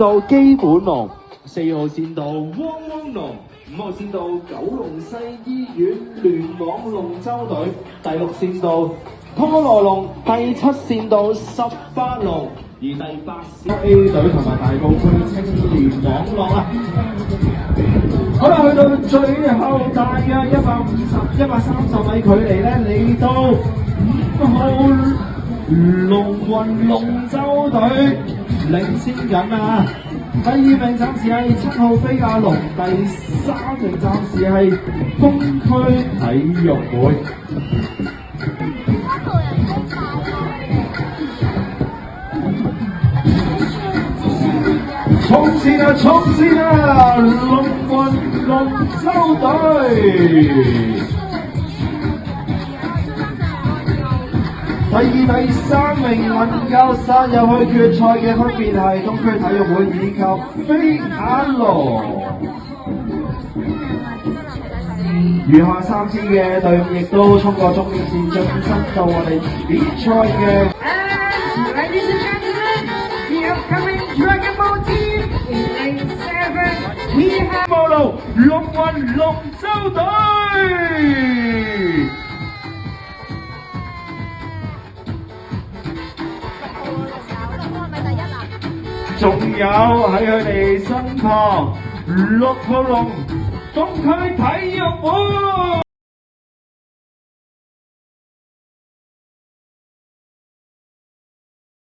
到基本龍，4號線到汪汪龍，5號線到九龍西醫院聯網龍舟隊，第6線到拖羅龍，第7線到18龍，而第8線 A 隊同埋大埔區青年網絡啊！好啦，去到最後大約130米距離咧，嚟到5號龍運龍舟隊領先緊啊！第2名暫時係7號飛亞龍，第3名暫時係東區體育會。衝線啊！衝線啊！龍運龍舟隊。第2、第3名能夠殺入去決賽嘅分別係東區體育會以及飛亞龍。餘下3支嘅隊伍亦都衝過終點線，晉身到我哋比賽嘅。Ladies and gentlemen, the upcoming Dragon Ball team in lane 7, we have 馬路龍運龍舟隊。仲有喺佢哋身旁6號龍東區體育會。